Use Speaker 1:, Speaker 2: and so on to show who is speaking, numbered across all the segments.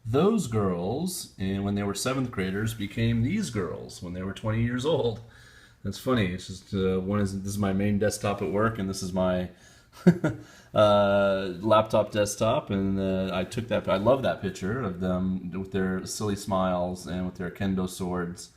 Speaker 1: those girls, and when they were seventh graders, became these girls when they were 20 years old. That's funny. It's just this is my main desktop at work, and this is my laptop desktop, and I took that. I love that picture of them with their silly smiles and with their kendo swords,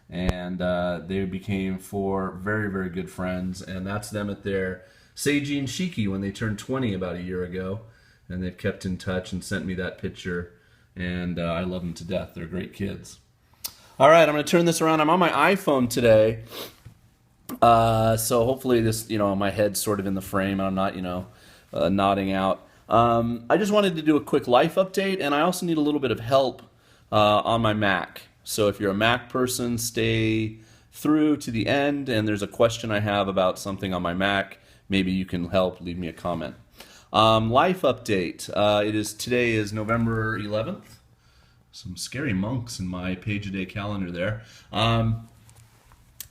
Speaker 1: and they became four very, very good friends. And that's them at their Seiji and Shiki when they turned 20 about a year ago, and they've kept in touch and sent me that picture, and I love them to death. They're great kids. All right, I'm going to turn this around. I'm on my iPhone today. So hopefully this, my head's sort of in the frame and I'm not, nodding out. I just wanted to do a quick life update, and I also need a little bit of help on my Mac. So if you're a Mac person, stay through to the end, and there's a question I have about something on my Mac. Maybe you can help, leave me a comment. Life update. Today is November 11th. Some scary monks in my page-a-day calendar there.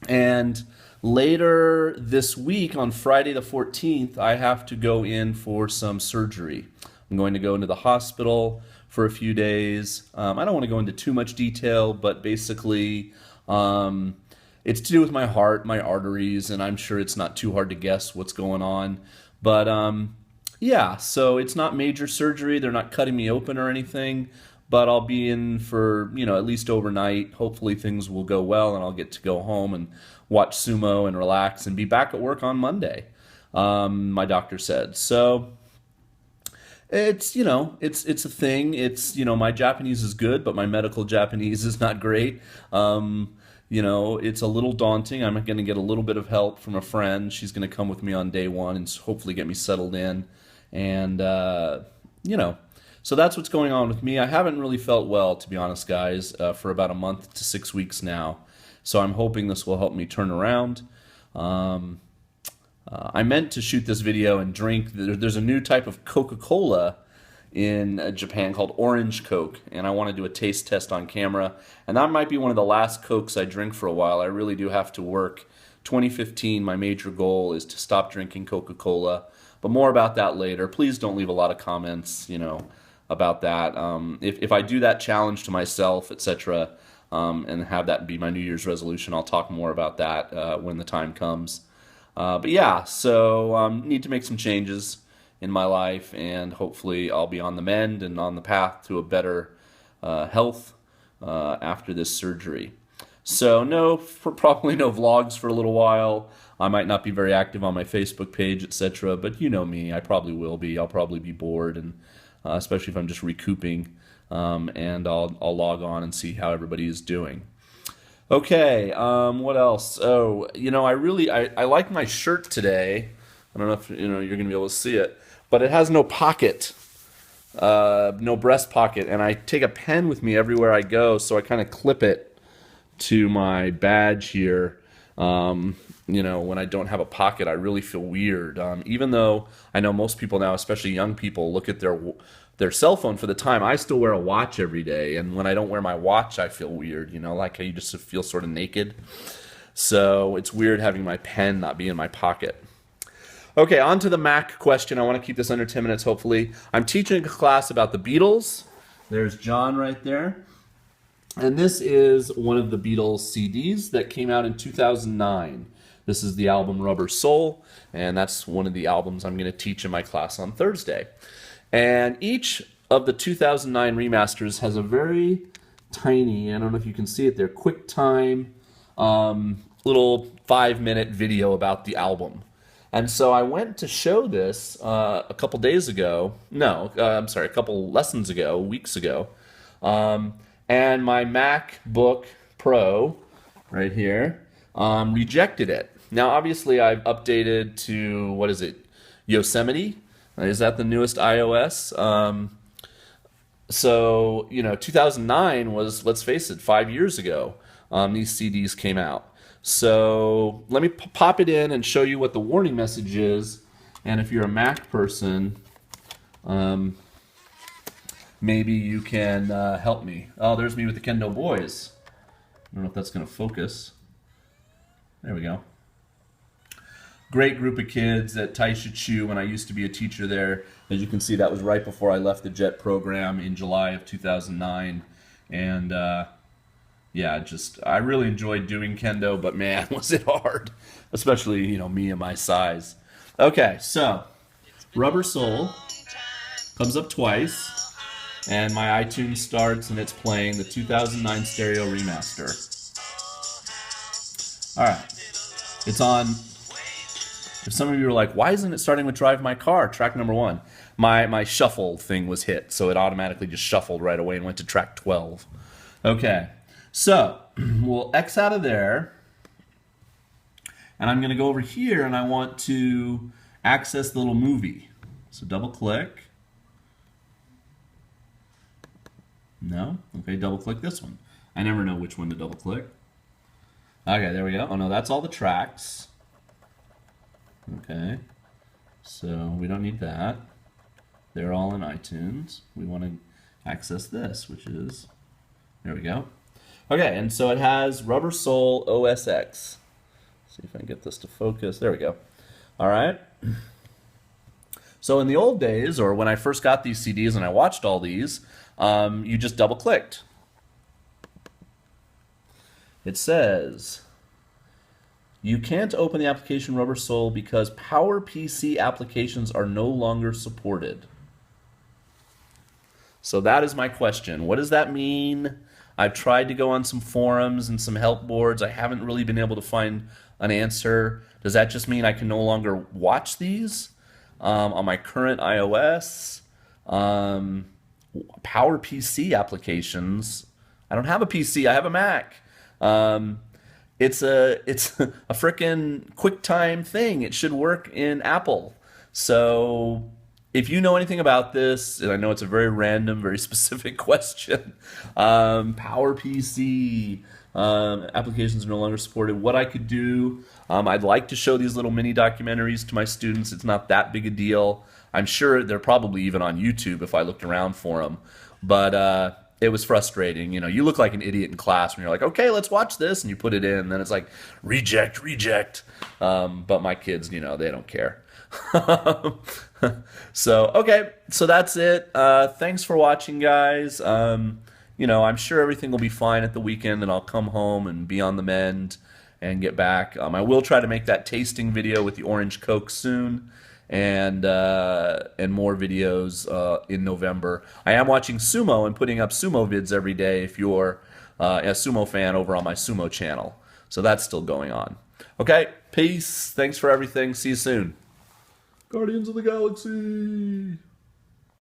Speaker 1: And later this week, on Friday the 14th, I have to go in for some surgery. I'm going to go into the hospital for a few days. I don't want to go into too much detail, but basically it's to do with my heart, my arteries, and I'm sure it's not too hard to guess what's going on. But yeah, so it's not major surgery. They're not cutting me open or anything. But I'll be in for, at least overnight. Hopefully things will go well and I'll get to go home and watch sumo and relax and be back at work on Monday, my doctor said. So it's, it's a thing. It's, my Japanese is good, but my medical Japanese is not great. It's a little daunting. I'm going to get a little bit of help from a friend. She's going to come with me on day one and hopefully get me settled in. And, so that's what's going on with me. I haven't really felt well, to be honest, guys, for about a month to 6 weeks now. So I'm hoping this will help me turn around. I meant to shoot this video and drink. There's a new type of Coca-Cola in Japan called Orange Coke, and I want to do a taste test on camera. And that might be one of the last Cokes I drink for a while. I really do have to work. 2015, my major goal is to stop drinking Coca-Cola. But more about that later. Please don't leave a lot of comments, about that. If I do that challenge to myself, etc., and have that be my New Year's resolution, I'll talk more about that when the time comes. But yeah, so need to make some changes in my life, and hopefully I'll be on the mend and on the path to a better health after this surgery. So probably no vlogs for a little while. I might not be very active on my Facebook page, etc., but you know me, I probably will be. I'll probably be bored, and especially if I'm just recouping, and I'll log on and see how everybody is doing. Okay, what else? Oh, I like my shirt today. I don't know if you're going to be able to see it, but it has no pocket, no breast pocket, and I take a pen with me everywhere I go, so I kind of clip it to my badge here. When I don't have a pocket, I really feel weird. Even though I know most people now, especially young people, look at their cell phone for the time. I still wear a watch every day, and when I don't wear my watch, I feel weird. Like how you just feel sort of naked. So it's weird having my pen not be in my pocket. Okay, on to the Mac question. I want to keep this under 10 minutes, hopefully. I'm teaching a class about the Beatles. There's John right there. And this is one of the Beatles CDs that came out in 2009. This is the album Rubber Soul, and that's one of the albums I'm going to teach in my class on Thursday. And each of the 2009 remasters has a very tiny, I don't know if you can see it there, QuickTime little 5-minute video about the album. And so I went to show this a couple days ago. A couple lessons ago, weeks ago. And my MacBook Pro, right here, rejected it. Now, obviously, I've updated to, Yosemite? Is that the newest iOS? 2009 was, let's face it, 5 years ago. These CDs came out. So let me pop it in and show you what the warning message is. And if you're a Mac person, maybe you can help me. Oh, there's me with the Kendo Boys. I don't know if that's going to focus. There we go. Great group of kids at Taishichu when I used to be a teacher there. As you can see, that was right before I left the JET program in July of 2009. And yeah, just I really enjoyed doing kendo, but man, was it hard, especially me and my size. Okay, so Rubber Soul comes up twice, and my iTunes starts, and it's playing the 2009 stereo remaster. All right, it's on. If some of you are like, why isn't it starting with Drive My Car, track number 1? My shuffle thing was hit, so it automatically just shuffled right away and went to track 12. Okay, so we'll X out of there, and I'm going to go over here, and I want to access the little movie. So double click. No? Okay, double click this one. I never know which one to double click. Okay, there we go. Oh no, that's all the tracks. Okay, so we don't need that. They're all in iTunes. We want to access this, which is, there we go. Okay, and so it has Rubber Soul OS X. See if I can get this to focus. There we go. All right. So in the old days, or when I first got these CDs and I watched all these, you just double clicked. It says, you can't open the application Rubber Soul because PowerPC applications are no longer supported. So that is my question. What does that mean? I've tried to go on some forums and some help boards. I haven't really been able to find an answer. Does that just mean I can no longer watch these on my current iOS? PowerPC applications. I don't have a PC. I have a Mac. It's a frickin' QuickTime thing. It should work in Apple. So if you know anything about this, and I know it's a very random, very specific question, PowerPC applications are no longer supported. What I could do, I'd like to show these little mini documentaries to my students. It's not that big a deal. I'm sure they're probably even on YouTube if I looked around for them. But it was frustrating. You look like an idiot in class when you're like, okay, let's watch this, and you put it in, and then it's like, reject, reject. But my kids, they don't care. So, okay, so that's it. Thanks for watching, guys. I'm sure everything will be fine at the weekend, and I'll come home and be on the mend and get back. I will try to make that tasting video with the orange Coke soon, and more videos in November. I am watching sumo and putting up sumo vids every day if you're a sumo fan over on my sumo channel. So that's still going on. Okay, peace. Thanks for everything. See you soon. Guardians of the Galaxy.